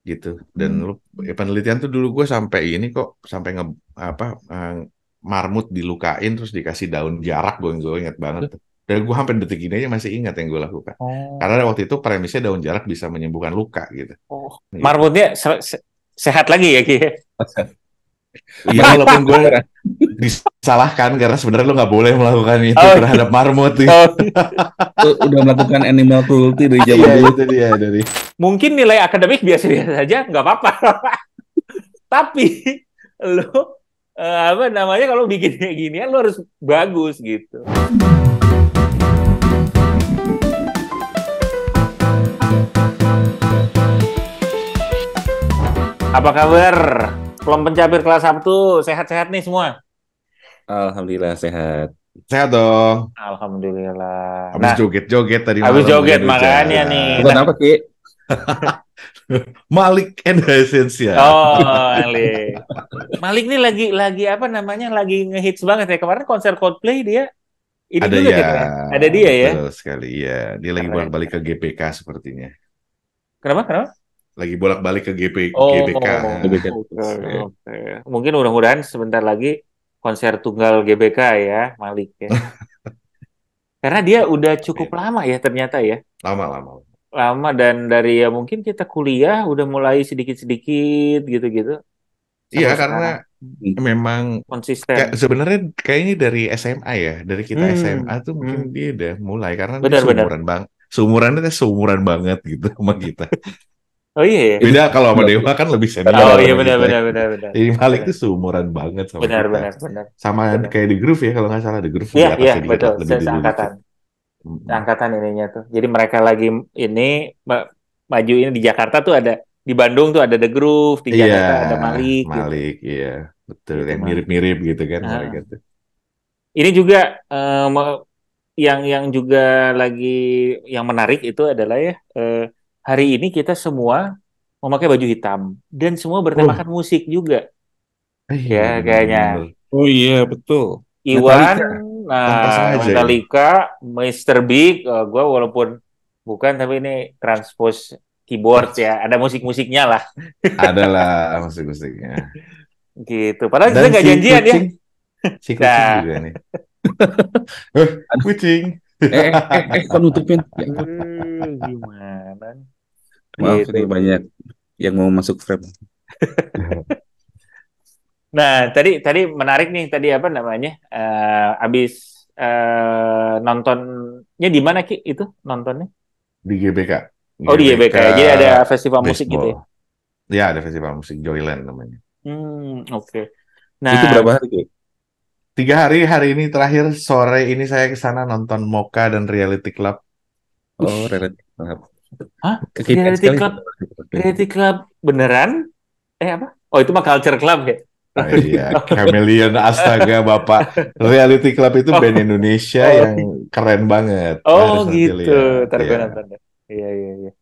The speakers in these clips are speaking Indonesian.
gitu. Dan Hmm. lu penelitian tuh dulu gue sampai ini kok sampai apa marmut dilukain terus dikasih daun jarak gue ingat banget tuh. Dan gue sampai detik ini aja masih ingat yang gue lakukan. Karena Oh, waktu itu premisnya daun jarak bisa menyembuhkan luka gitu. oh. Gitu. Marmutnya sehat lagi ya, Ki? Iya walaupun Berlipat gue sekarang. disalahkan karena sebenarnya lu nggak boleh melakukan itu Oh, terhadap marmut gitu. oh. Udah melakukan animal cruelty dari Iya zaman dulu. itu dia dari. Mungkin nilai akademik biasa-biasa saja, nggak apa-apa. Tapi lo apa namanya kalau bikin kayak ginian lo harus bagus gitu. Apa kabar? Belum pencapir kelas Sabtu, sehat-sehat nih semua. Alhamdulillah sehat. Sehat dong. Alhamdulillah. Habis Nah, joget-joget tadi habis malam joget makanya nih. hujan-hujan. Bukan Nah, apa, Ki? Malik and the Essential. oh, Malik. Malik nih lagi apa namanya? Lagi ngehits banget ya. Kemarin konser Coldplay dia ini Ada juga ya, dia keren. Ada dia ya. betul sekali ya. Dia lagi Keren. bolak-balik ke GPK sepertinya. Kenapa? Kenapa? Lagi bolak-balik ke GBK. Oh, GBK. oke, oke. Mungkin mudah-mudahan sebentar lagi konser tunggal GBK ya, Malik ya. Karena dia udah cukup Amin. lama ya ternyata ya. Lama-lama. Lama dan dari ya mungkin kita kuliah udah mulai sedikit-sedikit gitu-gitu Iya, sampai karena sekarang memang kayak konsisten. sebenarnya kayaknya dari SMA ya, dari kita SMA tuh mungkin Hmm. dia udah mulai karena dia Benar-benar. seumuran banget gitu sama kita. Oh iya ya. Itu Beda kalau sama benar. Dewa kan lebih Oh senior iya sama kita. benar-benar benar-benar. Jadi Malik Benar. tuh seumuran banget sama kita. Benar-benar benar. Sama Benar. kayak di Groove ya kalau nggak salah, di Groove Iya, di iya, atasnya dikit betul. lah, lebih dulu dikit. Seangkatan. Mm-mm. Seangkatan ininya tuh. Jadi mereka lagi ini maju ini di Jakarta tuh ada di Bandung tuh ada The Groove, di Iya, Jakarta ada Malik gitu. Malik, iya, betul. Gitu Yang Malik. mirip-mirip gitu kan mereka Ah. tuh. Ini juga yang juga lagi yang menarik itu adalah ya hari ini kita semua memakai baju hitam dan semua Oh, bertemakan musik juga ya kayaknya. bener-bener. Oh iya, betul. Iwan, Metallica. Tanpa nah sengaja ini. Metallica, Mr. Big, gue walaupun bukan tapi ini transpose keyboard ya, ada musik-musiknya lah Adalah musik-musiknya. gitu. Padahal kita Dan nggak janjian ya. si kucing Nah, juga nih. Kucing. Kok nutupin? Ya, gimana? maaf Gitu. ini banyak yang mau masuk frame. Nah, tadi tadi menarik nih tadi apa namanya? Abis nontonnya di mana Ki itu nontonnya? Di GBK. Oh di GBK YBK ya. Jadi ada festival musik gitu Baseball. ya. Ya, ada festival musik Joyland namanya. Oke. Itu Nah, berapa hari, Ki? 3 hari, hari ini terakhir sore ini saya ke sana nonton Mocha dan Reality Club. Oh, wih, relatif. hah? Kekipan Reality sekali. Club, Reality Club beneran? Apa? Oh itu mah Culture Club ya? Iya, Chameleon astaga Bapak. Reality Club itu band Oh, Indonesia oh, yang keren banget. oh Harus nanti gitu. lihat. Ntar Iya, gue nonton deh. Iya iya iya. iya,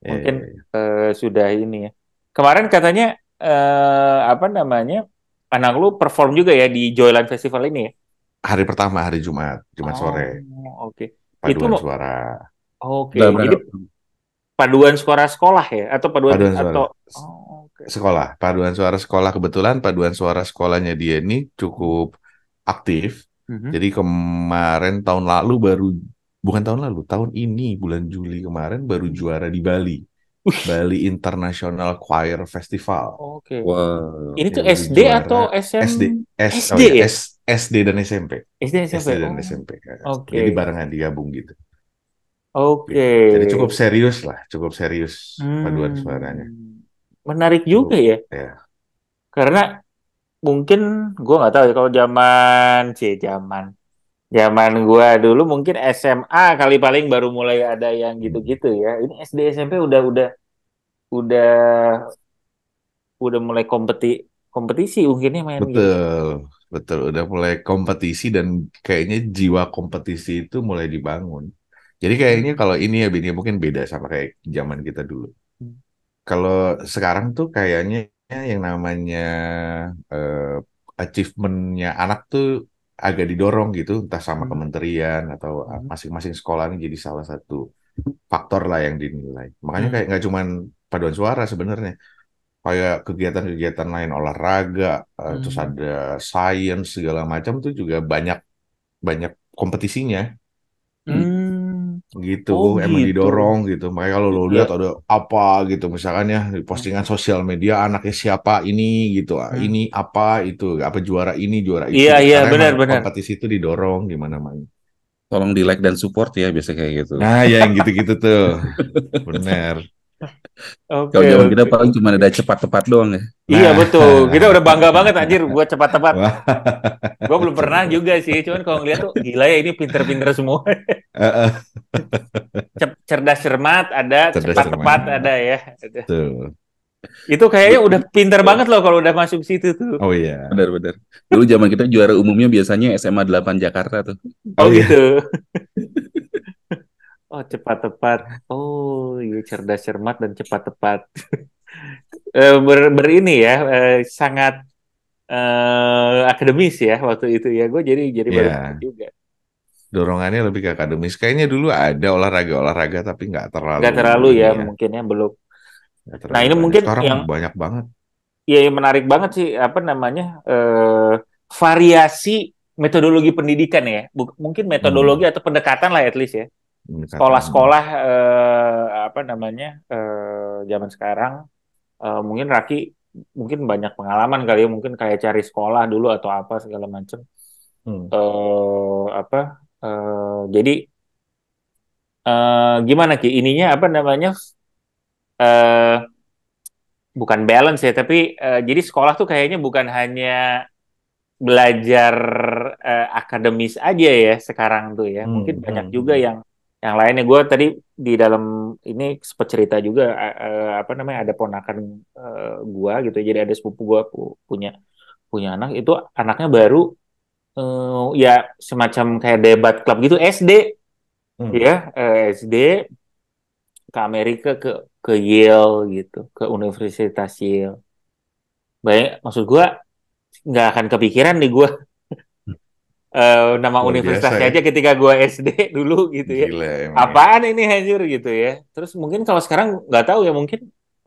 Mungkin iya, iya. sudah ini ya. Kemarin katanya apa namanya? Anak lu perform juga ya di Joyland Festival ini ya? Hari pertama, hari Jumat, Jumat sore, Oh, oke. Itu paduan suara. oke. Udah Jadi berapa? paduan suara sekolah ya atau paduan Paduan suara. atau oh, oke. Sekolah, paduan suara sekolah. Kebetulan paduan suara sekolahnya dia ini cukup aktif. Mhm. Jadi kemarin tahun lalu baru, bukan tahun lalu, tahun ini bulan Juli kemarin baru juara di Bali. Wih, Bali International Choir Festival. oke. Wow. Ini Dia tuh baru SD juara atau SM SD, SD ya? SD dan SMP. SD SMP. SD dan Oh, SMP. oke. Jadi barengan digabung gitu. Oke. Gitu. Jadi cukup serius lah, cukup serius paduan suaranya. Menarik juga Cukup ya. ya. Karena mungkin gua nggak tahu ya kalau zaman zaman gua dulu mungkin SMA kali paling baru mulai ada yang gitu-gitu ya. Ini SD SMP udah udah mulai kompetisi mungkinnya main gitu. Betul, betul. Udah mulai kompetisi dan kayaknya jiwa kompetisi itu mulai dibangun. Jadi kayaknya Hmm. kalau ini ya Bini mungkin beda sama kayak zaman kita dulu. Kalau sekarang tuh kayaknya yang namanya eh, achievementnya anak tuh agak didorong gitu, entah sama Hmm. kementerian atau Hmm. masing-masing sekolah ini jadi salah satu faktor lah yang dinilai. Makanya kayak Hmm. nggak cuman paduan suara sebenarnya. Kayak kegiatan-kegiatan lain olahraga, terus Hmm. ada sains segala macam tuh juga banyak banyak kompetisinya Hmm. Hmm. gitu. Oh Emang gitu. didorong gitu. Makanya kalau lo lihat Iya. ada apa gitu, misalkan ya di Hmm. postingan sosial media anaknya siapa ini gitu, Hmm. ini apa itu, apa juara ini juara itu Iya, gitu. iya, Karena emang benar-benar. kompetisi itu didorong di mana-mana. Tolong di like dan support ya biasa kayak gitu. Nah, ya yang gitu-gitu tuh, bener. Oke, Kalau zaman kita oke. paling cuma ada cepat tepat doang ya. Iya Nah, betul. Kita udah bangga banget anjir buat cepat-cepat. wah, Gue belum pernah bener. juga sih. Cuman kalau ngeliat tuh gila ya ini pinter-pinter semua. Eh, eh, Cerdas cermat ada, cerdas cepat tepat cermat ada ya. Ada. tuh. Itu kayaknya Dulu, udah pinter banget loh kalau udah masuk situ tuh. Oh iya, benar-benar. Dulu zaman kita juara umumnya biasanya SMA 8 Jakarta tuh. Oh oh gitu. iya, Oh cepat tepat. Oh iya cerdas cermat dan cepat tepat. Ini ya sangat akademis ya waktu itu ya. Gue jadi baru tahu iya. juga. Dorongannya lebih ke akademis. Kayaknya dulu ada olahraga-olahraga tapi nggak Nggak terlalu terlalu ini ya ya, mungkin ya belum. nggak Nah terlalu ini banyak. mungkin Sekarang yang banyak banget. ya yang menarik banget sih apa namanya variasi metodologi pendidikan ya. Mungkin metodologi Hmm, atau pendekatan lah at least ya. pendekatan. Sekolah-sekolah apa namanya zaman sekarang mungkin Raki mungkin banyak pengalaman kali ya mungkin kayak cari sekolah dulu atau apa segala macam Hmm. apa jadi gimana Ki ininya apa namanya eh bukan balance ya tapi jadi sekolah tuh kayaknya bukan hanya belajar akademis aja ya sekarang tuh ya mungkin Hmm, banyak hmm, juga hmm. yang lainnya gue tadi di dalam ini sempat cerita juga apa namanya ada ponakan gua gitu jadi ada sepupu gua punya punya anak itu anaknya baru ya semacam kayak debat klub gitu SD Hmm. ya SD ke Amerika ke Yale gitu ke Universitas Yale baik maksud gua nggak akan kepikiran nih gua nama Luar biasa universitasnya ya. aja ketika gua SD dulu gitu ya Gila emang ya. apaan ini anjir gitu ya terus mungkin kalau sekarang nggak tahu ya mungkin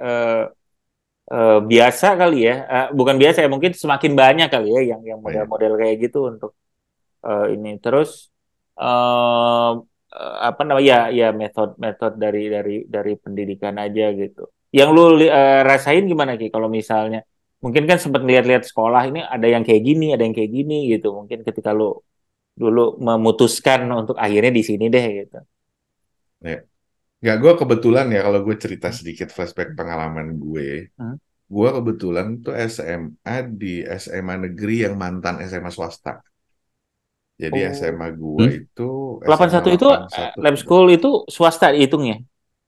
eh, biasa kali ya bukan biasa ya mungkin semakin banyak kali ya yang Banyak. model-model kayak gitu untuk ini terus eh apa namanya ya ya metode dari pendidikan aja gitu. Yang lu rasain gimana Ki kalau misalnya mungkin kan sempat lihat-lihat sekolah ini ada yang kayak gini, ada yang kayak gini gitu. Mungkin ketika lu dulu memutuskan untuk akhirnya di sini deh gitu. Ya. Nggak, gue kebetulan ya kalau gue cerita Hmm. sedikit flashback pengalaman Hmm. gue kebetulan tuh SMA di SMA negeri yang mantan SMA swasta. Jadi Oh, SMA gue Hmm? itu SMA 81 itu 81. lab school itu swasta hitungnya.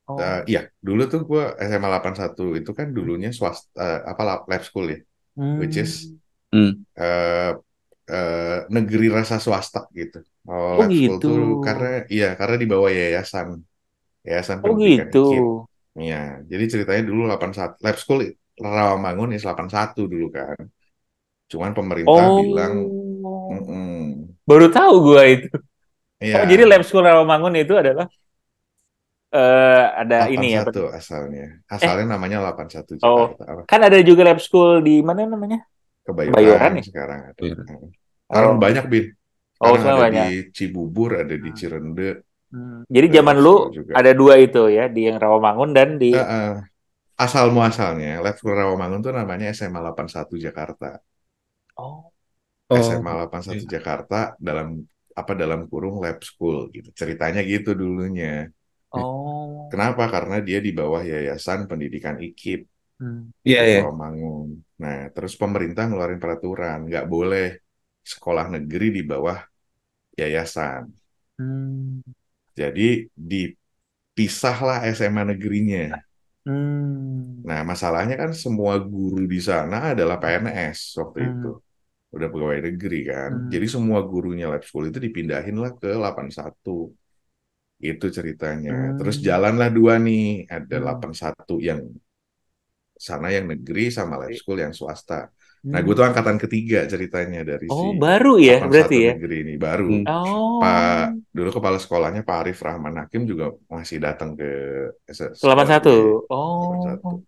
Oh. Iya, dulu tuh gue SMA 81 itu kan dulunya swasta, apa lab school ya, which is Hmm. Hmm. eh, negeri rasa swasta gitu. Oh, Oh lab school gitu. tuh karena iya karena di bawah yayasan, yayasan Oh pendidikan gitu. IKIP. Iya, jadi ceritanya dulu 81 lab school Rawamangun is 81 dulu kan. Cuman pemerintah bilang, Oh, "Mm-mm." baru tahu gua itu. Oh, jadi Iya, Lab School Rawamangun itu adalah ada ini ya, 81 asalnya. Asalnya eh, namanya 81 oh, Jakarta. Apa? kan ada juga Lab School di mana namanya? Kebayoran Kebayoran ya? sekarang ada. Iya. Sekarang Oh, banyak, Bin. oh Sekarang semua ada di banyak. Cibubur, ada di Hmm. Cirende, Jadi ada zaman lab lu school juga. ada dua itu ya, di yang Rawamangun dan di Eh, eh, asal muasalnya, lab school Rawamangun tuh namanya SMA 81 Jakarta. Oh, Oh, SMA oke. 81 Jakarta dalam dalam kurung lab school gitu. Ceritanya gitu dulunya. oh, Kenapa? Karena dia di bawah Yayasan Pendidikan IKIP hmm, Iya, iya. Rawamangun. Nah, terus pemerintah ngeluarin peraturan, nggak boleh sekolah negeri di bawah yayasan. hmm, Jadi dipisahlah SMA negerinya. hmm, Nah, masalahnya kan semua guru di sana adalah PNS waktu itu. hmm, Udah pegawai negeri kan. Jadi hmm, semua gurunya lab school itu dipindahin lah ke 81. Itu ceritanya. Terus hmm, jalanlah dua nih. Ada hmm, 81 yang sana yang negeri sama lab school yang swasta. Nah, gue tuh angkatan ketiga ceritanya dari Oh, si baru ya berarti 81 ya. negeri ini baru. Oh, Dulu kepala sekolahnya Pak Arif Rahman Hakim juga masih datang ke sekolah 81. gue Oh. 81.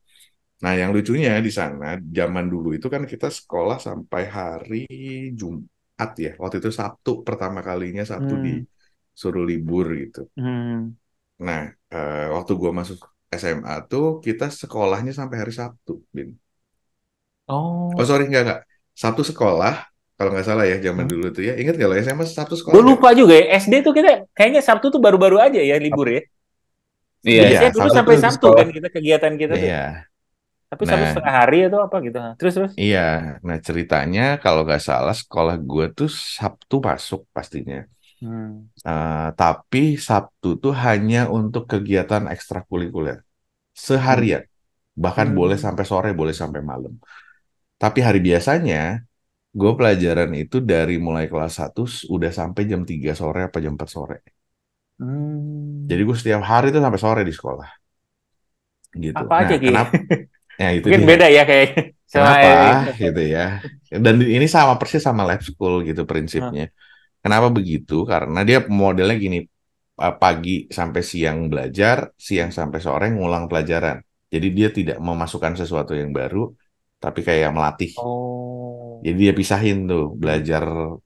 Nah, yang lucunya di sana zaman dulu itu kan kita sekolah sampai hari Jumat ya. Waktu itu Sabtu pertama kalinya Sabtu Hmm. disuruh libur gitu. Hmm. Nah, waktu gue masuk SMA tuh kita sekolahnya sampai hari Sabtu, Bin. Oh Oh. sorry, enggak. Sabtu sekolah, kalau nggak salah ya zaman Hmm. dulu tuh ya. Ingat nggak lo SMA Sabtu sekolah Gue nggak? lupa juga ya. SD tuh kita kayaknya Sabtu tuh baru-baru aja ya libur ya. Iya, Iya, Biasanya dulu Sabtu. Sabtu sampai Sabtu sekolah. kan kita kegiatan kita tuh. Iya. Tapi Sabtu Nah, setengah hari atau apa gitu. Terus. iya. Nah, ceritanya kalau nggak salah sekolah gue tuh Sabtu masuk pastinya. Hmm. Tapi Sabtu tuh hanya untuk kegiatan ekstrakurikuler. Hmm. Seharian. Bahkan boleh Hmm. sampai sore, boleh sampai malam. Tapi hari biasanya, gue pelajaran itu dari mulai kelas 1 udah sampai jam 3 sore apa jam 4 sore. Jadi Hmm. gue setiap hari tuh sampai sore di sekolah. Gitu. Apa Nah, aja Ki? kenapa? Ya, itu Mungkin dia. beda ya kayaknya sama Kenapa ini. gitu ya? Dan ini sama persis sama lab school gitu prinsipnya. Kenapa begitu? Karena dia modelnya gini, pagi sampai siang belajar, siang sampai sore ngulang pelajaran. Jadi dia tidak memasukkan sesuatu yang baru, tapi kayak melatih. Oh. Jadi dia pisahin tuh Hmm. belajar Hmm.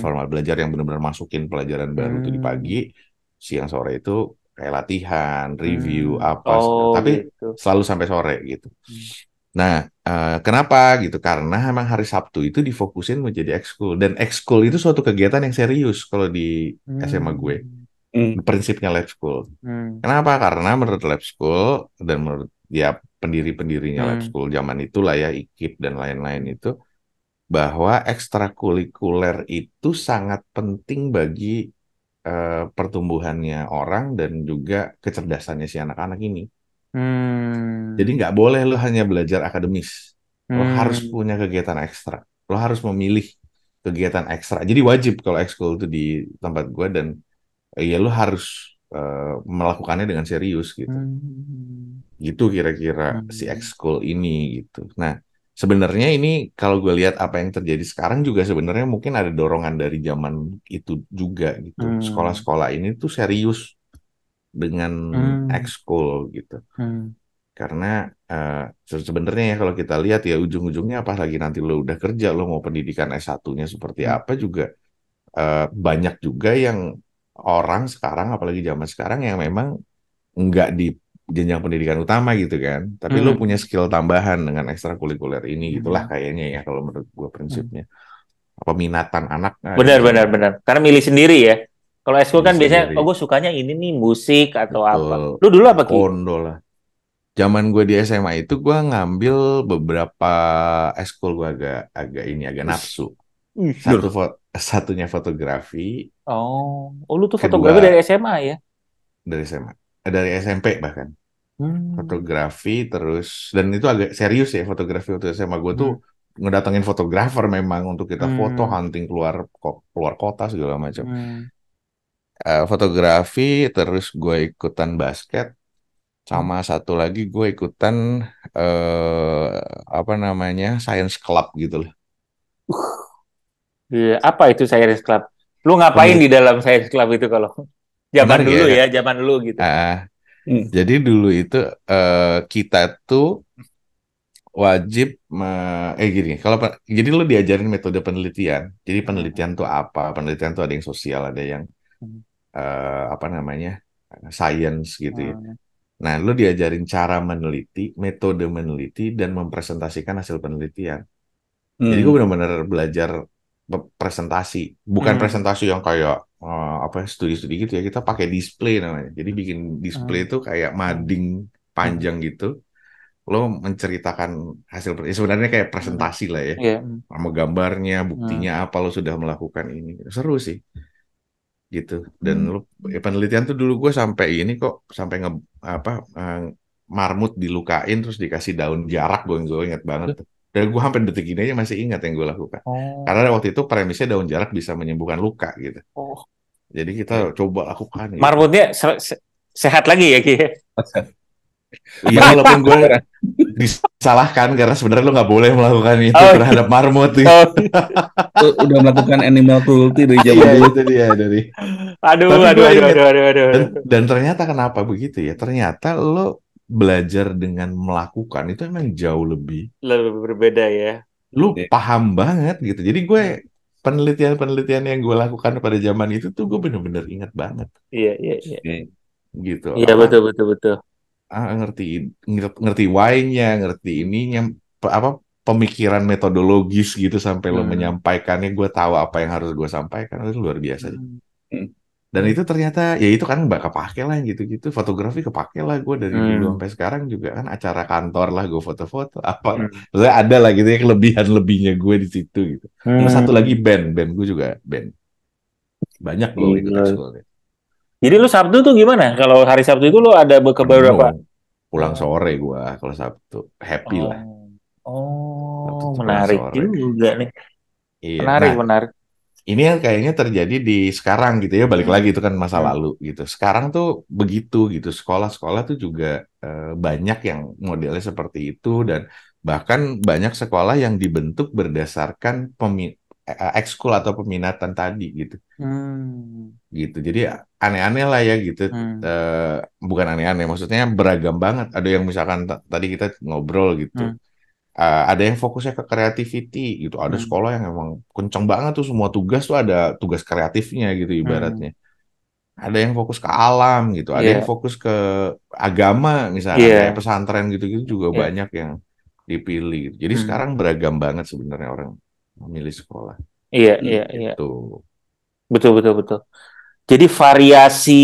formal, belajar yang benar-benar masukin pelajaran baru tuh di pagi, Hmm. siang sore itu kayak latihan, review Hmm. apa segala. Oh Tapi gitu. selalu sampai sore gitu. Hmm. Nah, kenapa gitu? Karena emang hari Sabtu itu difokusin menjadi ekskul dan ekskul itu suatu kegiatan yang serius kalau di SMA gue. Hmm. Hmm. Prinsipnya lab school. Hmm. Kenapa? Karena menurut lab school dan menurut ya pendiri-pendirinya lab Hmm. school zaman itulah ya IKIP dan lain-lain itu bahwa ekstrakurikuler itu sangat penting bagi pertumbuhannya orang dan juga kecerdasannya si anak-anak ini. Jadi Hmm. nggak boleh lo hanya belajar akademis. Lo harus Hmm. punya kegiatan ekstra. Lo harus memilih kegiatan ekstra. Jadi wajib kalau ekskul itu di tempat gue dan ya lo harus melakukannya dengan serius gitu. Hmm. Gitu kira-kira si Hmm. ekskul ini gitu. Nah, sebenarnya ini kalau gue lihat apa yang terjadi sekarang juga sebenarnya mungkin ada dorongan dari zaman itu juga gitu. Hmm. Sekolah-sekolah ini tuh serius dengan Hmm. ekskul gitu. Hmm. Karena sebenarnya ya kalau kita lihat ya ujung-ujungnya apa lagi nanti lo udah kerja, lo mau pendidikan S1-nya seperti Hmm. apa juga banyak juga yang orang sekarang apalagi zaman sekarang yang memang nggak di jenjang pendidikan utama gitu kan. Tapi lo punya Hmm. skill tambahan dengan ekstrakurikuler ini gitulah Hmm. kayaknya ya kalau menurut gue Hmm. prinsipnya. Peminatan anak Benar, ini benar, benar. Karena milih sendiri ya. Kalau ekskul milih kan biasanya, sendiri. oh gue sukanya ini nih musik atau apa. Betul. Lu dulu apa Ki? Taekwondo lah. Zaman gue di SMA itu gue ngambil beberapa eskul gue agak agak ini agak nafsu. Dur. Satunya fotografi, Oh, lu tuh fotografi kedua dari SMA ya? dari SMA, dari SMP bahkan. Hmm. Fotografi terus dan itu agak serius ya fotografi waktu SMA gue tuh Hmm. ngedatengin fotografer memang untuk kita foto Hmm. hunting keluar kota segala macam. Hmm. Fotografi terus gue ikutan basket Hmm. sama satu lagi gue ikutan eh apa namanya Science Club gitu loh. Iya, apa itu Science Club? Lu ngapain di Penelit dalam Science Club itu kalau zaman menarik ya dulu Kak. ya, zaman dulu gitu. Ah, Hmm. jadi dulu itu kita tuh wajib gini, jadi lu diajarin metode penelitian. Jadi Hmm. penelitian tuh apa? Penelitian tuh ada yang sosial, ada yang Hmm. apa namanya? Science gitu ya. Hmm. Nah, lu diajarin cara meneliti, metode meneliti dan mempresentasikan hasil penelitian. Jadi gue Hmm. benar-benar belajar presentasi, bukan Hmm. presentasi yang kayak apa studi-studi gitu ya. Kita pakai display namanya. Jadi bikin display Hmm. itu kayak Hmm. mading Hmm. panjang gitu. Lo menceritakan hasil sebenarnya kayak Hmm. presentasi lah ya. Iya. Hmm. Sama gambarnya, Hmm. buktinya apa lo sudah melakukan ini. Seru sih gitu. Dan Hmm. lo penelitian tuh dulu gue sampai ini kok sampai apa marmut dilukain terus dikasih daun jarak gue ingat banget tuh. Dan gue sampai detik ini aja masih ingat yang gue lakukan. Oh. Karena waktu itu premisnya daun jarak bisa menyembuhkan luka gitu. Oh. Jadi kita coba lakukan gitu. Marmutnya sehat lagi ya Ki? Ya walaupun gue Parah. disalahkan karena sebenarnya lo nggak boleh melakukan itu Oh, terhadap marmut gitu. oh, Udah melakukan animal cruelty dari zaman Iya dulu. itu dia dari. aduh, Tapi aduh, gue aduh, inget aduh, aduh, aduh, aduh. dan ternyata kenapa begitu ya? Ternyata lo belajar dengan melakukan itu emang jauh lebih. Lebih berbeda ya. Lu Iya. paham banget gitu. Jadi gue Hmm. penelitian-penelitian yang gue lakukan pada zaman itu tuh gue bener-bener ingat banget Iya, iya, iya. Oke. gitu. Iya, Apa betul, betul, betul. ngerti ngerti why-nya, ngerti ininya apa pemikiran metodologis gitu sampai lo Hmm. menyampaikannya gue tahu apa yang harus gue sampaikan itu luar biasa. Hmm. Hmm. Dan itu ternyata ya itu kan nggak kepake lah gitu-gitu. Fotografi kepake lah gue dari dulu Hmm. sampai sekarang juga kan acara kantor lah gue foto-foto apa. Hmm. Maksudnya ada lah gitu ya kelebihan-lebihnya gue di situ gitu. Terus satu lagi Hmm. band gue juga band. Banyak loh ikut Gila. ekskulnya. Jadi lu Sabtu tuh gimana? Kalau hari Sabtu itu lu ada ke beberapa. Penuh. Pulang Oh, sore gue kalau Sabtu. Happy lah. oh, Sabtu oh, tuh pulang menarik sore. juga nih. Iya. Menarik, Nah, menarik. ini yang kayaknya terjadi di sekarang gitu ya, balik lagi Hmm. itu kan masa Hmm. lalu gitu. Sekarang tuh begitu gitu, sekolah-sekolah tuh juga banyak yang modelnya seperti itu dan bahkan banyak sekolah yang dibentuk berdasarkan ekskul atau peminatan tadi gitu. Hmm. Gitu. Jadi aneh-aneh lah ya gitu. Hmm. Eh, Bukan aneh-aneh, maksudnya beragam banget. Ada yang misalkan tadi kita ngobrol gitu. Hmm. Ada yang fokusnya ke creativity gitu. Ada Hmm. sekolah yang emang kenceng banget tuh semua tugas tuh ada tugas kreatifnya gitu Hmm. ibaratnya. Ada yang fokus ke alam gitu. Ada yang Iya, fokus ke agama misalkan kayak iya, pesantren gitu-gitu juga iya. banyak yang dipilih gitu. Jadi Hmm. sekarang beragam banget sebenarnya orang memilih sekolah Iya, iya, iya. gitu. Betul, betul, betul. Jadi variasi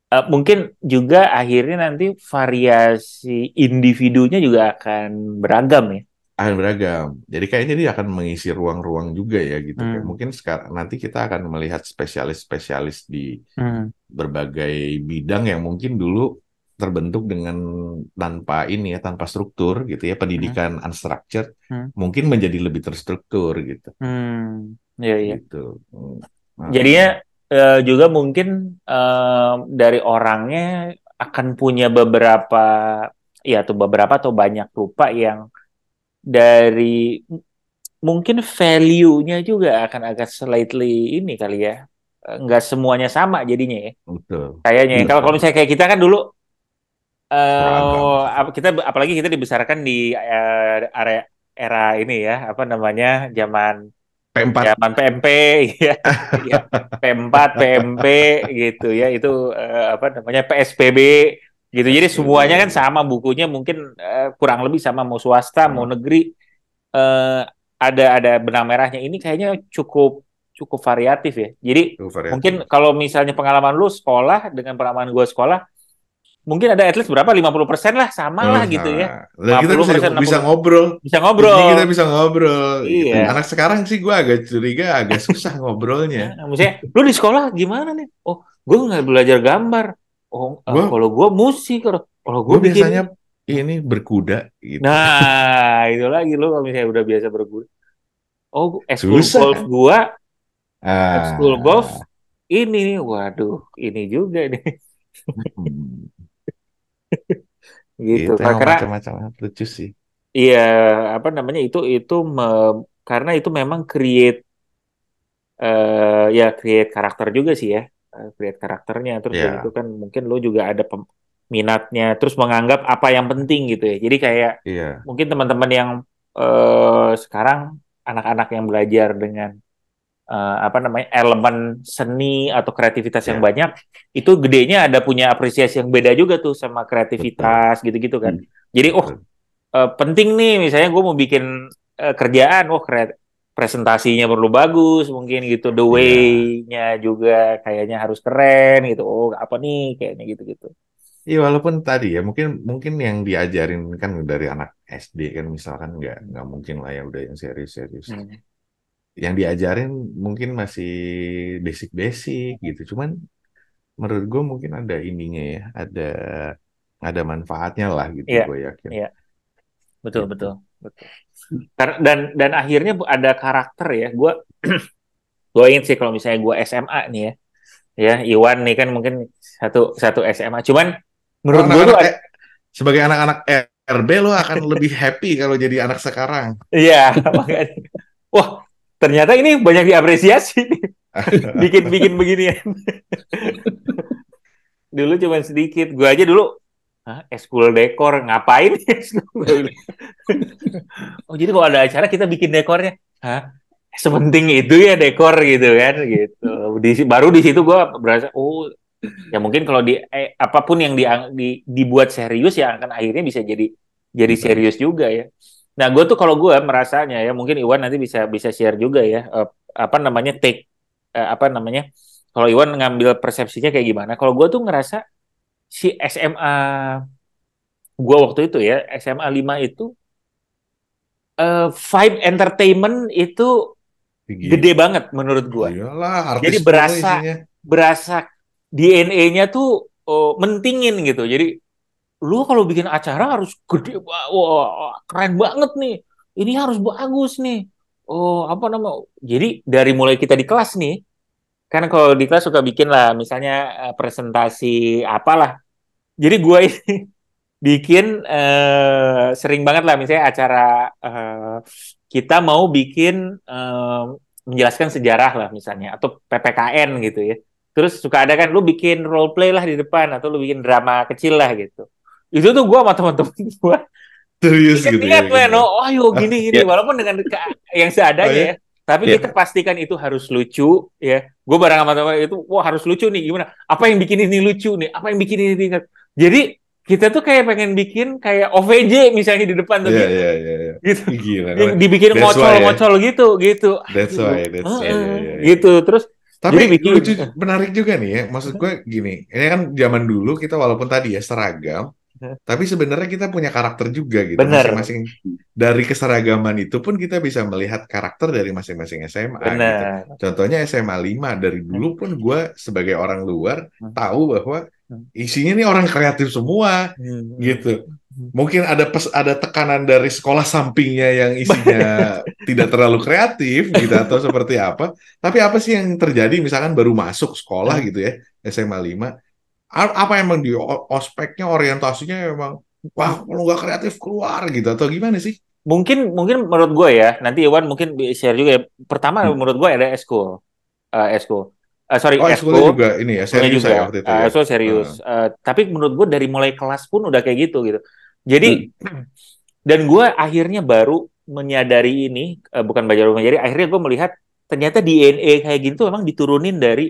mungkin juga akhirnya nanti variasi individunya juga akan beragam ya. Akan beragam. Jadi kayaknya dia akan mengisi ruang-ruang juga ya gitu. Kayak Hmm. mungkin sekarang nanti kita akan melihat spesialis-spesialis di Hmm. berbagai bidang yang mungkin dulu terbentuk dengan tanpa ini ya, tanpa struktur gitu ya, Hmm. pendidikan unstructured Hmm. mungkin menjadi lebih terstruktur gitu. Hmm. Iya, iya. Gitu. Hmm. Jadinya Heeh. juga mungkin dari orangnya akan punya beberapa ya atau beberapa atau banyak rupa yang dari mungkin value-nya juga akan agak slightly ini kali ya. Nggak semuanya sama jadinya ya. Betul. Kayaknya. Kalau kalau Betul. misalnya kayak kita kan dulu Seragam. kita apalagi kita dibesarkan di area era ini ya, apa namanya? Zaman P4. zaman PMP ya. Ya, P4, PMP gitu ya. Itu apa namanya? PSBB gitu. Jadi semuanya kan SPB. sama bukunya mungkin kurang lebih sama mau swasta, mau Heeh. negeri eh, ada benang merahnya ini kayaknya cukup cukup variatif ya. Jadi Itu mungkin variatif. kalau misalnya pengalaman lu sekolah dengan pengalaman gue sekolah, mungkin ada at least berapa 50% lah sama lah gitu ya. Sama. Dan lima kita puluh bisa persen enam bisa puluh ngobrol. bisa Intinya kita ngobrol. bisa ngobrol gitu. Anak Iya. sekarang sih gue agak curiga, agak susah ngobrolnya. Misalnya lu di sekolah gimana nih? Oh, gue nggak belajar gambar. Oh, Gue kalau gue musik, kalau gue gue bikin biasanya ini. Hah? ini berkuda gitu. Nah, itu lagi lu kalau misalnya udah biasa berguru. Oh, eskul golf Susah. gua, eskul golf Ah, ini nih, waduh, ini juga nih, hmm, gitu. itu emang Karena macam-macam lucu sih. iya apa namanya itu karena itu memang ya create karakter juga sih ya, create karakternya. Terus dan itu Ya, kan mungkin lo juga ada minatnya, terus menganggap apa yang penting gitu ya. Jadi kayak iya, mungkin teman-teman yang sekarang anak-anak yang belajar dengan apa namanya elemen seni atau kreativitas yang ya, banyak itu gedenya ada punya apresiasi yang beda juga tuh sama betul, kreativitas gitu-gitu kan. Hmm. Jadi betul. penting nih misalnya gue mau bikin kerjaan, presentasinya perlu bagus mungkin gitu, the Iya, way-nya juga kayaknya harus keren gitu. Oh apa nih kayaknya gitu-gitu. iya walaupun tadi ya mungkin mungkin yang diajarin kan dari anak SD kan misalkan nggak mungkin lah ya udah yang serius-serius. Hmm. Yang diajarin mungkin masih basic-basic gitu. Cuman menurut gue mungkin ada ininya ya, ada manfaatnya lah gitu Iya, gue yakin iya, betul betul gitu. betul. Dan akhirnya ada karakter ya. Gue ingin sih kalau misalnya gue SMA nih ya Iwan nih kan mungkin satu satu SMA. Cuman Oh, menurut gue tuh sebagai anak-anak RB lo akan lebih happy kalau jadi anak sekarang. Iya, makanya. Wah, ternyata ini banyak diapresiasi nih. Bikin-bikin beginian. Dulu cuma sedikit. Gue aja dulu, hah, eskul dekor, ngapain ya? Oh, jadi kalau ada acara kita bikin dekornya. Hah? Sepenting itu ya dekor gitu kan gitu. Baru di situ gue berasa oh ya mungkin kalau apapun yang dibuat serius ya akan akhirnya bisa jadi serius juga ya. Nah, gue tuh kalau gue merasanya ya mungkin Iwan nanti bisa bisa share juga ya apa namanya apa namanya kalau Iwan ngambil persepsinya kayak gimana. Kalau gue tuh ngerasa si SMA gue waktu itu ya SMA 5 itu vibe entertainment itu Tinggi. gede banget menurut gue. Iyalah, Jadi artis semua berasa isinya. berasa DNA-nya tuh mentingin gitu. Jadi lu kalau bikin acara harus gede, wah, keren banget nih. Ini harus bagus nih. Oh, apa nama? Jadi dari mulai kita di kelas nih, kan kalau di kelas suka bikin lah, misalnya presentasi apalah. Jadi gue ini bikin sering banget lah, misalnya acara kita mau bikin menjelaskan sejarah lah misalnya, atau PPKN gitu ya. Terus suka ada kan lu bikin role play lah di depan atau lu bikin drama kecil lah gitu. Itu tuh gua sama teman-teman gua Serius gitu ya niat bikin men, ya. oh ayo gini-gini Ya, walaupun dengan yang Oh seadanya ya? ya. Tapi ya. kita pastikan itu harus lucu ya. Gue bareng sama teman itu, wah harus lucu nih gimana? Apa yang bikin ini lucu nih? Apa yang bikin ini tingkat? Jadi kita tuh kayak pengen bikin kayak OVJ misalnya di depan tuh Iya, gitu, iya, iya, iya. gitu. Ih, gila. Dibikin That's why ya. ngocol-ngocol gitu, gitu. That's Aduh, why, that's why. Iya, iya, iya. gitu. Terus Tapi jadi bikin. lucu, menarik juga nih ya. Maksud gue gini, ini kan zaman dulu kita walaupun tadi ya seragam, tapi sebenarnya kita punya karakter juga gitu. Bener, Masing-masing dari keseragaman itu pun kita bisa melihat karakter dari masing-masing SMA gitu. bener. Contohnya SMA 5 dari dulu pun gue sebagai orang luar tahu bahwa isinya nih orang kreatif semua gitu. Mungkin ada tekanan dari sekolah sampingnya yang isinya tidak terlalu kreatif gitu atau seperti apa. Tapi apa sih yang terjadi misalkan baru masuk sekolah gitu ya SMA 5 apa emang di ospeknya orientasinya emang wah kalau nggak kreatif keluar gitu atau gimana sih? Mungkin mungkin menurut gue ya, nanti Iwan mungkin share juga ya. Pertama menurut gue ada eskul, eskul. Sorry, Oh, ekskulnya eskul, juga ini ya eskulnya serius juga. saya waktu itu ya. Eskul serius. Tapi menurut gue dari mulai kelas pun udah kayak gitu gitu. Jadi dan gue akhirnya baru menyadari ini, bukan baru menyadari, akhirnya gue melihat ternyata DNA kayak gitu memang diturunin dari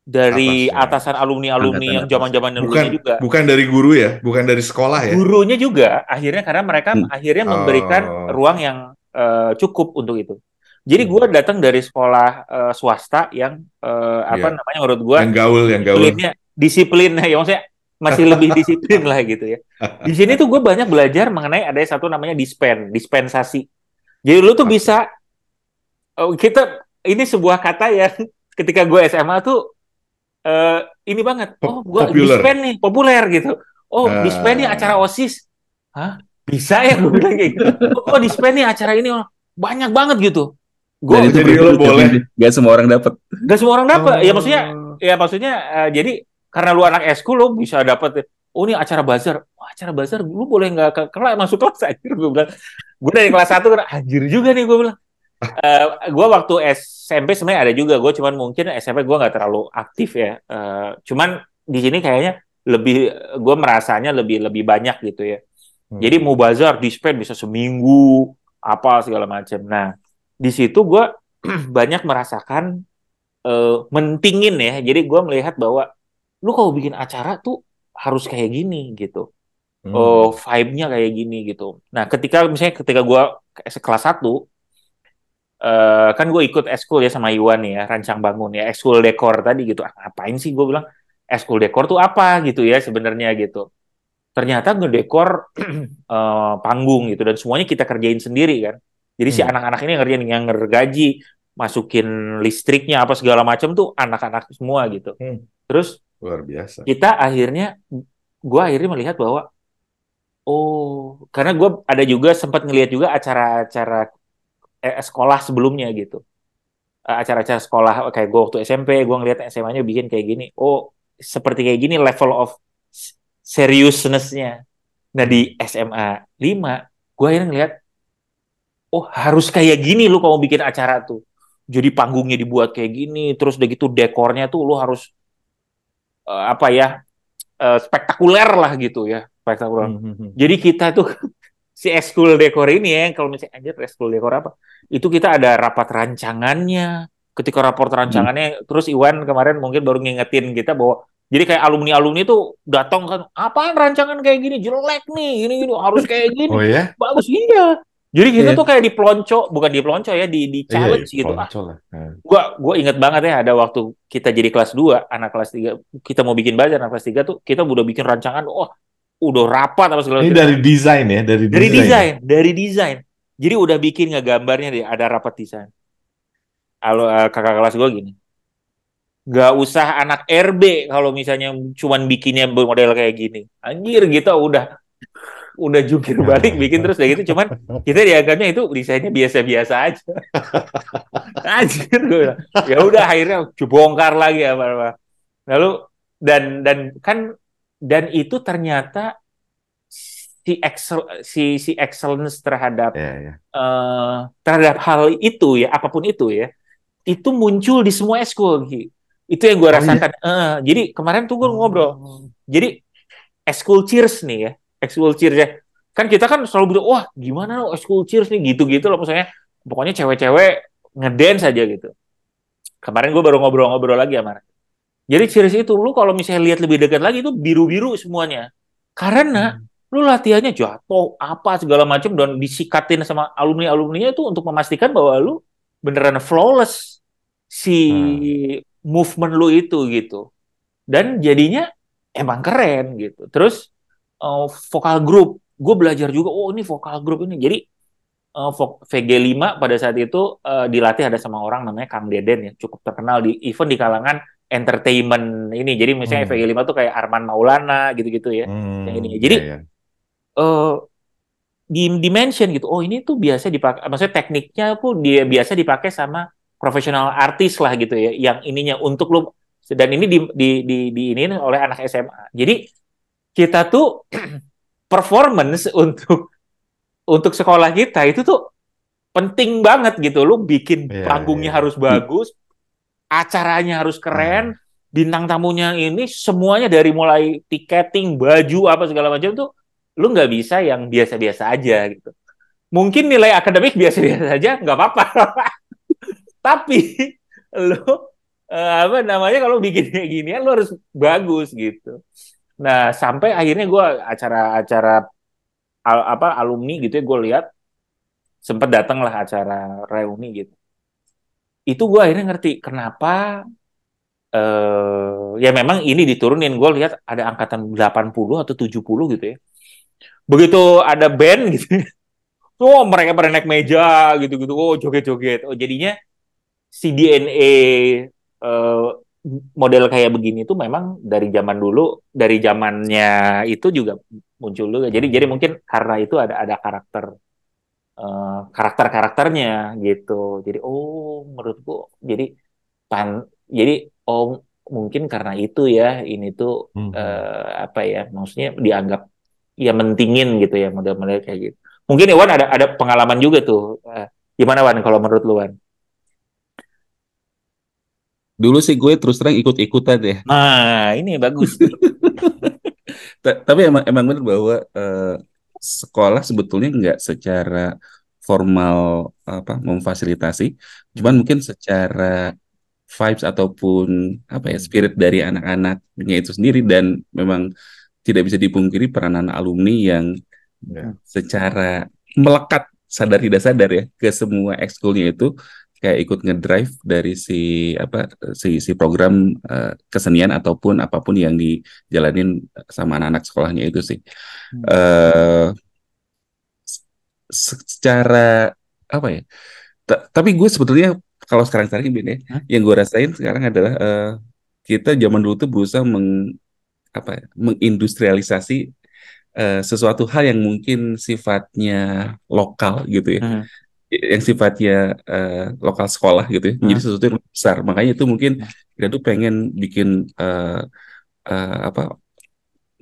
Atasnya. atasan alumni-alumni Angkatan yang atas. zaman-zaman Bukan dulunya juga. bukan dari guru ya, bukan dari sekolah ya. Gurunya juga akhirnya karena mereka akhirnya memberikan Oh, ruang yang cukup untuk itu. Jadi gue hmm. datang dari sekolah swasta yang apa Iya. namanya menurut gue Yang gaul. disiplinnya ya maksudnya masih lebih disiplin lah gitu ya. Di sini tuh gue banyak belajar mengenai ada satu namanya dispensasi. Jadi lu tuh Oke. bisa kita ini sebuah kata yang ketika gue SMA tuh ini banget. Oh, gue Popular. dispen nih, populer gitu. Oh, dispen nih acara Eh, OSIS. Hah? Bisa ya gue bilang kayak gitu. Oh, dispen nih acara ini banyak banget gitu. Dan Gue itu jadi lo privilege boleh. tapi gak semua orang dapat. gak semua orang dapat. Oh, Ya maksudnya jadi karena lu anak eskul lu bisa dapat. Oh, ini acara bazar. Oh, acara bazar lu boleh nggak ke kelas masuk kelas aja gue bilang. Gue dari kelas 1 kan anjir juga nih gue bilang. Gue waktu SMP sebenarnya ada juga, gue cuman mungkin SMP gue nggak terlalu aktif ya. Cuman di sini kayaknya lebih, gue merasanya lebih lebih banyak gitu ya. Jadi mau bazar dispen bisa seminggu apa segala macam. Nah di situ gue banyak merasakan mentingin ya. Jadi gue melihat bahwa lu kalau bikin acara tuh harus kayak gini gitu. Oh, hmm. vibe-nya kayak gini gitu. Nah ketika gue kelas 1 kan gue ikut eskul ya sama Iwan ya, rancang bangun ya, eskul dekor tadi gitu. Ah, ngapain sih gue bilang eskul dekor tuh apa gitu ya sebenarnya gitu. Ternyata ngedekor panggung gitu dan semuanya kita kerjain sendiri kan. Jadi si Hmm. anak-anak ini ngerjain yang ngergaji, masukin listriknya apa segala macam tuh anak-anak semua gitu. Hmm. Terus Luar biasa. gue akhirnya melihat bahwa oh karena gue ada juga sempat ngelihat juga acara-acara sekolah sebelumnya gitu. Acara-acara sekolah kayak gue waktu SMP gue ngeliat SMA-nya bikin kayak gini, oh seperti kayak gini level of seriousness-nya Nah di SMA 5, gue akhirnya ngeliat, oh harus kayak gini lu kalau bikin acara tuh. Jadi panggungnya dibuat kayak gini, terus udah gitu dekornya tuh lu harus apa ya, spektakuler lah gitu ya, spektakuler. Jadi kita tuh si ekskul dekor ini ya, kalau misalnya anjir ekskul dekor apa? Itu kita ada rapat rancangannya. Ketika raport Hmm. rancangannya, terus Iwan kemarin mungkin baru ngingetin kita bahwa jadi kayak alumni-alumni tuh datang kan, apaan rancangan kayak gini jelek nih, ini harus kayak gini. Oh ya? Bagus iya. Jadi kita Iya. tuh kayak dipelonco, bukan dipelonco ya, di Iya, challenge gitu. pelonco lah. Gua inget banget ya ada waktu kita jadi kelas 2 anak kelas 3 kita mau bikin bazar anak kelas 3 tuh kita udah bikin rancangan, udah rapat apa segala Ini macam. dari desain ya, dari Dari desain. desain, dari desain. Jadi udah bikin ngegambarnya deh, ada rapat desain. Kalau kakak kelas gue gini, nggak usah anak RB kalau misalnya cuman bikinnya model kayak gini. Anjir kita udah jungkir balik bikin terus kayak gitu, cuman kita dianggapnya itu desainnya biasa-biasa aja. Anjir gue bilang. Ya udah akhirnya bongkar lagi apa-apa. Lalu dan kan dan itu ternyata si excellence terhadap Ya, ya. terhadap hal itu ya, apapun itu muncul di semua ekskul. Itu yang gue Oh iya. rasakan. Jadi kemarin tuh gue ngobrol. Oh. Jadi ekskul cheers nih ya, ekskul cheers ya. Kan kita kan selalu bilang, wah gimana lo ekskul cheers nih gitu-gitu loh. Misalnya pokoknya cewek-cewek ngedance aja gitu. Kemarin gue baru ngobrol-ngobrol lagi sama Mark. Jadi cheers itu lu kalau misalnya lihat lebih dekat lagi itu biru-biru semuanya. Karena lu latihannya jatuh apa segala macam dan disikatin sama alumni-alumninya itu untuk memastikan bahwa lu beneran flawless si movement lu itu gitu. Dan jadinya emang keren gitu. Terus vokal group, gue belajar juga. Oh ini vokal group ini. Jadi VG5 pada saat itu dilatih ada sama orang namanya Kang Deden ya, cukup terkenal di event di kalangan entertainment ini. Jadi misalnya VG5 tuh kayak Arman Maulana gitu-gitu ya. Yang ini. Jadi Ya, ya. eh, di mention gitu. Oh ini tuh biasa dipakai, maksudnya tekniknya tuh dia biasa dipakai sama profesional artis lah gitu ya. Yang ininya untuk lu dan ini di ini oleh anak SMA. Jadi kita tuh performance untuk sekolah kita itu tuh penting banget gitu. Lu bikin Iya, panggungnya iya. harus bagus, acaranya harus keren, bintang tamunya ini semuanya dari mulai tiketing, baju apa segala macam tuh lu nggak bisa yang biasa-biasa aja gitu. Mungkin nilai akademik biasa-biasa aja nggak apa-apa, tapi lu apa namanya kalau bikin kayak gini lu harus bagus gitu. Nah sampai akhirnya gue acara-acara apa alumni gitu ya gue lihat sempat datang lah acara reuni gitu. Itu gue akhirnya ngerti kenapa ya memang ini diturunin. Gue lihat ada angkatan 80 atau 70 gitu ya. Begitu ada band gitu. Oh, mereka pada naik meja gitu-gitu. Oh, joget-joget. Oh, jadinya si DNA eh, model kayak begini tuh memang dari zaman dulu, dari zamannya itu juga muncul juga. Jadi mungkin karena itu ada karakternya gitu. Jadi menurutku jadi pan jadi mungkin karena itu ya ini tuh apa ya maksudnya dianggap ya mentingin gitu ya model-model kayak gitu. Mungkin Iwan ada pengalaman juga tuh. Gimana Wan kalau menurut lu Wan? Dulu sih gue terus terang ikut-ikutan ya. Nah, ini bagus nih. Tapi emang benar bahwa sekolah sebetulnya nggak secara formal apa memfasilitasi, cuman mungkin secara vibes ataupun apa ya spirit dari anak-anaknya itu sendiri dan memang tidak bisa dipungkiri peranan alumni yang Ya. secara melekat sadar tidak sadar ya ke semua ekskulnya itu kayak ikut ngedrive dari si program kesenian ataupun apapun yang dijalanin sama anak-anak sekolahnya itu sih. Eh Secara apa ya? Tapi gue sebetulnya kalau sekarang-sekarang ini ya, yang gue rasain sekarang adalah kita zaman dulu tuh berusaha mengindustrialisasi sesuatu hal yang mungkin sifatnya lokal gitu ya, yang sifatnya lokal sekolah gitu ya, menjadi sesuatu yang lebih besar. Makanya itu mungkin kita tuh pengen bikin apa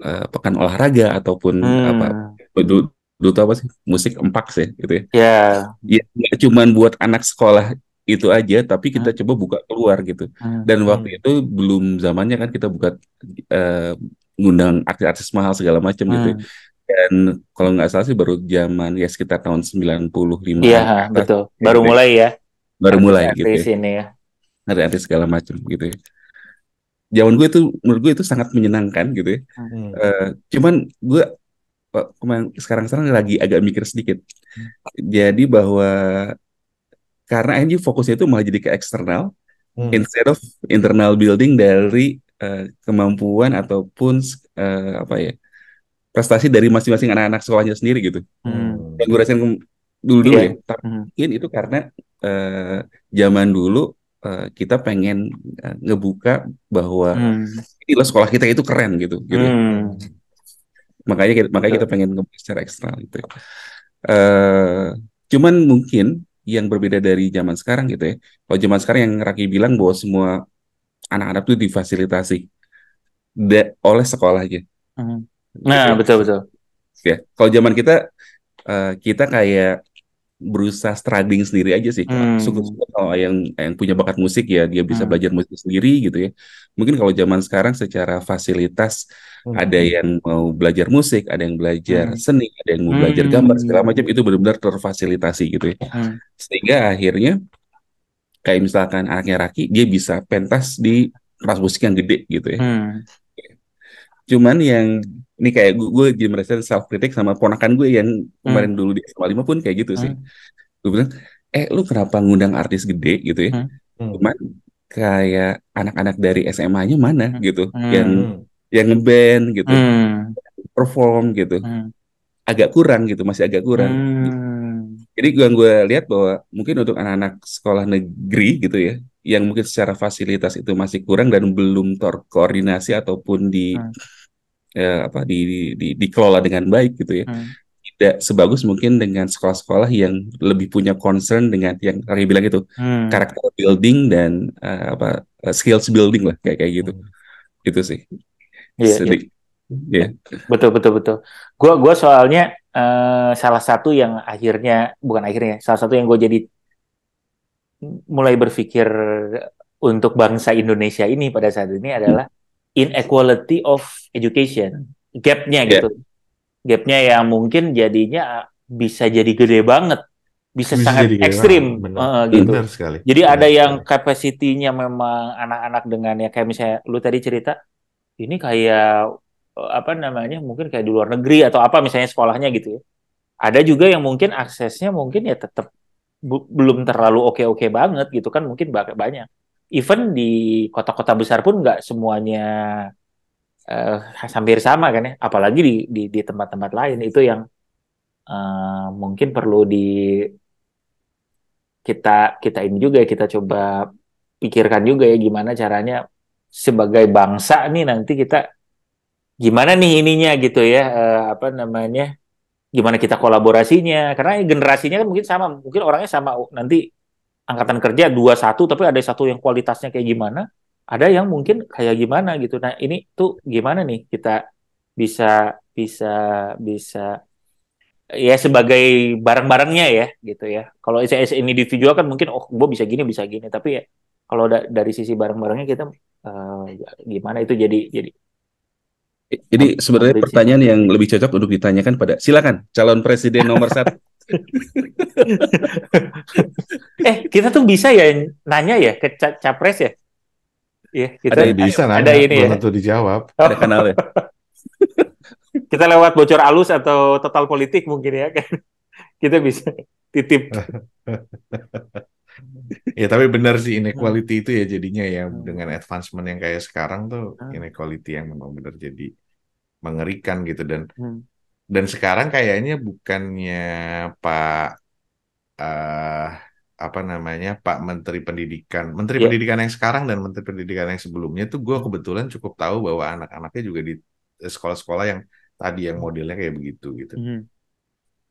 pekan olahraga ataupun apa Hmm. dulu dulu tuh apa sih musik empak sih gitu ya. Ya. Ya nggak cuman buat anak sekolah itu aja, tapi kita Hmm. coba buka keluar gitu. Hmm. Dan waktu itu belum zamannya kan kita buka eh, ngundang artis-artis mahal segala macam gitu ya. Hmm. Dan kalau nggak salah sih baru zaman ya sekitar tahun 95-an Iya, ke atas betul. kayak Baru gitu ya. mulai ya Baru mulai gitu artis-artis ya. ini ya. Ada artis segala macam gitu ya. Zaman gue itu menurut gue itu sangat menyenangkan gitu ya. Hmm. Hmm. Eh, cuman gue sekarang-sekarang lagi agak mikir sedikit. Jadi bahwa karena NG fokusnya itu malah jadi ke eksternal Hmm. instead of internal building dari kemampuan ataupun apa ya prestasi dari masing-masing anak-anak sekolahnya sendiri gitu. Hmm. Yang Hmm. gue rasain dulu-dulu Iya. ya. Tapi Hmm. mungkin itu karena eh, zaman dulu kita pengen ngebuka bahwa Hmm. ini loh sekolah kita itu keren gitu gitu ya. Hmm. Makanya kita Betul. pengen ngebuka secara eksternal gitu ya. Eh, cuman mungkin yang berbeda dari zaman sekarang gitu ya. Kalau zaman sekarang yang Raki bilang bahwa semua anak-anak tuh difasilitasi oleh sekolahnya Hmm. gitu Nah, ya. betul betul. Ya, kalau zaman kita kayak berusaha struggling sendiri aja sih. Hmm. Syukur-syukur kalau yang punya bakat musik ya dia bisa Hmm. belajar musik sendiri gitu ya. Mungkin kalau zaman sekarang secara fasilitas Hmm. ada yang mau belajar musik, ada yang belajar Hmm. seni, ada yang mau belajar gambar segala macam Hmm. itu benar-benar terfasilitasi gitu ya. Hmm. Sehingga akhirnya kayak misalkan anaknya Raki dia bisa pentas di kelas musik yang gede gitu ya. Hmm. Cuman yang ini kayak gue jadi merasa self kritik sama ponakan gue yang kemarin Hmm. dulu di SMA 5 pun kayak gitu sih. Hmm. Gue bilang, lu kenapa ngundang artis gede gitu ya? Hmm. Hmm. Cuman kayak anak-anak dari SMA-nya mana gitu, yang Hmm. Hmm. yang ngeband gitu, Hmm. perform gitu, Hmm. agak kurang gitu, masih agak kurang. Hmm. Jadi gue lihat bahwa mungkin untuk anak-anak sekolah negeri gitu ya, yang mungkin secara fasilitas itu masih kurang dan belum terkoordinasi ataupun Hmm. apa dikelola dengan baik gitu ya. Hmm. Tidak sebagus mungkin dengan sekolah-sekolah yang lebih punya concern dengan yang kayak bilang itu Hmm. karakter building dan apa skills building lah kayak kayak gitu. Hmm. Itu sih. Iya, iya. Sedih. Ya. Betul, betul, betul. Gua soalnya salah satu yang akhirnya, bukan akhirnya, salah satu yang gue jadi mulai berpikir untuk bangsa Indonesia ini pada saat ini adalah inequality of education, gapnya Ya. gitu, gapnya yang mungkin jadinya bisa jadi gede banget, bisa Bisa sangat jadi gede banget, ekstrim, benar. gitu. Benar sekali. Jadi Benar ada yang sekali. capacity-nya memang anak-anak dengan ya kayak misalnya lu tadi cerita ini kayak apa namanya mungkin kayak di luar negeri atau apa misalnya sekolahnya gitu ya. Ada juga yang mungkin aksesnya mungkin ya tetap belum terlalu oke-oke banget gitu kan mungkin banyak. Even di kota-kota besar pun nggak semuanya eh, hampir sama kan ya. Apalagi di tempat-tempat lain itu yang mungkin perlu di kita kita ini juga kita coba pikirkan juga ya gimana caranya sebagai bangsa nih nanti kita gimana nih ininya gitu ya apa namanya gimana kita kolaborasinya karena generasinya kan mungkin sama mungkin orangnya sama nanti angkatan kerja dua satu tapi ada satu yang kualitasnya kayak gimana ada yang mungkin kayak gimana gitu nah ini tuh gimana nih kita bisa bisa bisa ya sebagai barang-barangnya ya gitu ya kalau as individual kan mungkin oh gue bisa gini tapi ya kalau dari sisi barang-barangnya kita eh, gimana itu jadi Jadi sebenarnya komprehensif. pertanyaan yang lebih cocok untuk ditanyakan pada silakan calon presiden nomor satu. Kita tuh bisa ya nanya ya ke capres ya? Iya, kita Ada Bisa ada nanya, ini belum ya. tentu dijawab. ada kanalnya. Kita lewat bocor alus atau total politik mungkin ya kan. Kita bisa titip. Ya tapi benar sih Hmm. inequality itu ya jadinya ya Hmm. dengan advancement yang kayak sekarang tuh inequality yang memang benar jadi mengerikan gitu Hmm. dan sekarang kayaknya bukannya Pak eh apa namanya Pak Menteri Ya. Pendidikan yang sekarang dan Menteri Pendidikan yang sebelumnya tuh gue Hmm. kebetulan cukup tahu bahwa anak-anaknya juga di sekolah-sekolah yang tadi yang modelnya kayak begitu gitu. Hmm.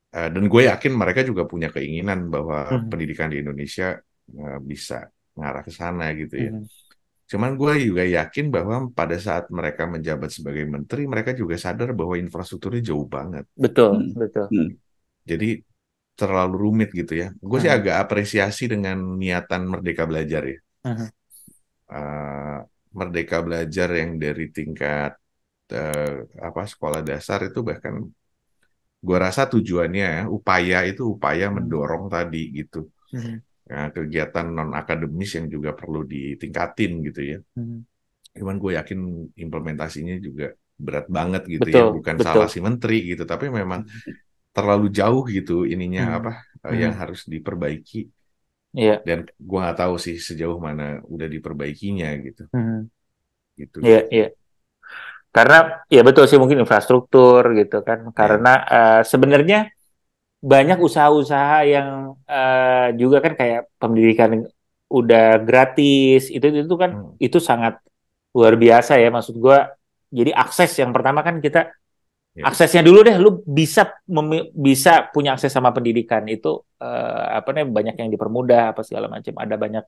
Dan gue yakin mereka juga punya keinginan bahwa Hmm. pendidikan di Indonesia bisa mengarah ke sana gitu ya. Hmm. Cuman gue juga yakin bahwa pada saat mereka menjabat sebagai menteri, mereka juga sadar bahwa infrastrukturnya jauh banget. Betul, Hmm. betul. Hmm. Jadi terlalu rumit gitu ya. Gue sih Mhm. agak apresiasi dengan niatan Merdeka Belajar ya. Mhm. Eh, Merdeka Belajar yang dari tingkat sekolah dasar itu bahkan gue rasa tujuannya ya, upaya Mhm. mendorong tadi gitu. Mhm. Ya, kegiatan non akademis yang juga perlu ditingkatin gitu ya. Mhm. Cuman gue yakin implementasinya juga berat banget gitu ya. Betul, Bukan salah betul. si menteri gitu, tapi memang terlalu jauh gitu ininya apa Mhm. yang Mhm. harus diperbaiki. Iya. Dan gue nggak tahu sih sejauh mana udah diperbaikinya gitu. Mhm. Gitu Iya, sih. iya. Karena ya betul sih mungkin infrastruktur gitu kan. Ya. Karena sebenarnya banyak usaha-usaha yang juga kan kayak pendidikan udah gratis. Itu kan Hmm. itu sangat luar biasa ya maksud gua. Jadi akses yang pertama kan kita Ya. aksesnya dulu deh, lu bisa punya akses sama pendidikan itu apa namanya banyak yang dipermudah apa segala macam. Ada banyak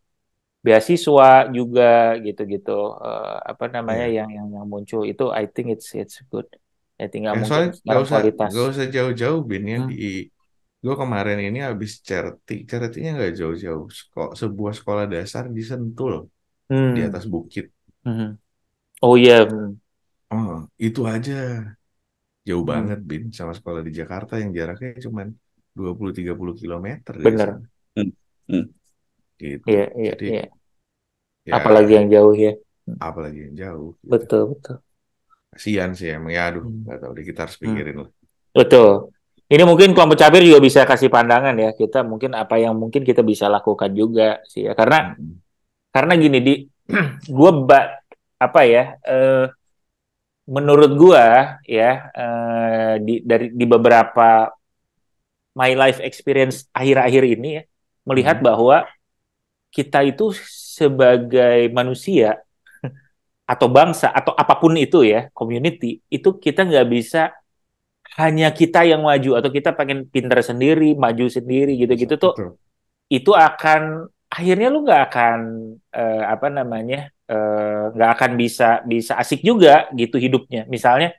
beasiswa juga gitu-gitu apa namanya Ya. yang muncul itu I think it's good. Ya tinggal mungkin Soalnya sekarang kualitas. nggak usah jauh-jauh Bin ya Hmm. di gue kemarin ini habis charity-nya nggak jauh-jauh sebuah sekolah dasar di Sentul di Hmm. atas bukit. Hmm. Oh iya, hmm. Oh, itu aja jauh banget Hmm. Bin sama sekolah di Jakarta yang jaraknya cuma 20-30 kilometer dari Bener. sana Hmm. Hmm. gitu. Iya, iya, Jadi iya. Apalagi ya yang jauh ya. Hmm. apalagi yang jauh gitu. Betul, betul. Kasian sih emang ya aduh Hmm. nggak tahu deh kita harus Hmm. pikirin lah. Betul. Ini mungkin kelompok capir juga bisa kasih pandangan ya. Kita mungkin apa yang mungkin kita bisa lakukan juga sih ya. Mm-mm. Karena gini di gue apa ya menurut gue ya di beberapa my life experience akhir-akhir ini ya melihat Mm-mm. bahwa kita itu sebagai manusia atau bangsa atau apapun itu ya community itu kita nggak bisa hanya kita yang maju atau kita pengen pintar sendiri maju sendiri gitu-gitu tuh Betul. itu akan akhirnya lu nggak akan apa namanya nggak akan bisa bisa asik juga gitu hidupnya. Misalnya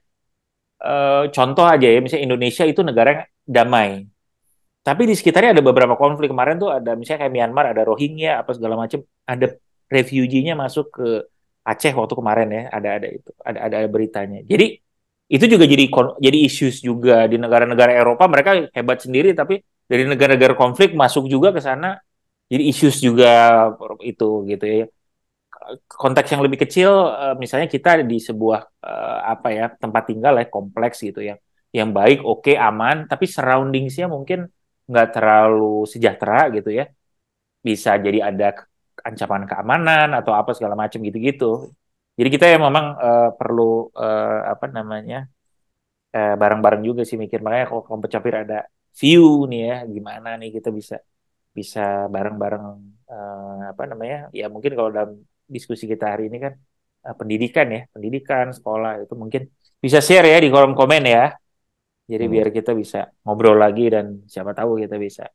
contoh aja ya, misalnya Indonesia itu negara yang damai, tapi di sekitarnya ada beberapa konflik. Kemarin tuh ada misalnya kayak Myanmar ada Rohingya apa segala macam, ada Ya. refugee-nya masuk ke Aceh waktu kemarin ya, ada itu, ada beritanya. Jadi itu juga jadi issues juga di negara-negara Eropa mereka hebat sendiri tapi dari negara-negara konflik masuk juga ke sana jadi issues juga itu gitu ya. Konteks yang lebih kecil, misalnya kita di sebuah apa ya tempat tinggal ya kompleks gitu ya, yang baik, oke, aman, tapi surroundingsnya mungkin nggak terlalu sejahtera gitu ya. Bisa jadi ada ancaman keamanan atau apa segala macam gitu-gitu. Jadi kita yang memang perlu apa namanya bareng-bareng juga sih mikir makanya kalau kelompok capir ada view nih ya gimana nih kita bisa bisa bareng-bareng apa namanya ya mungkin kalau dalam diskusi kita hari ini kan pendidikan ya pendidikan sekolah itu mungkin bisa share ya di kolom komen ya jadi Hmm. biar kita bisa ngobrol lagi dan siapa tahu kita bisa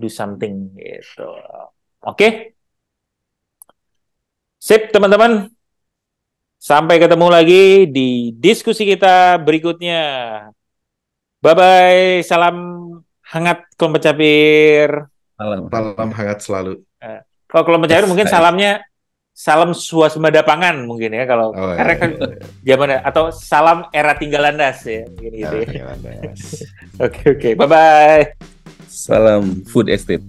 do something gitu. Oke, sip teman-teman, sampai ketemu lagi di diskusi kita berikutnya. Bye bye, salam hangat kelompok capir. Malam. Salam hangat selalu. Kalau kelompok capir mungkin Hai. salamnya salam swasembada pangan mungkin ya kalau Oh karena iya, kan iya, iya. zaman atau salam era tinggalan das ya mungkin gitu Ah, ya. tinggal das. Oke, bye bye. Salam food estate.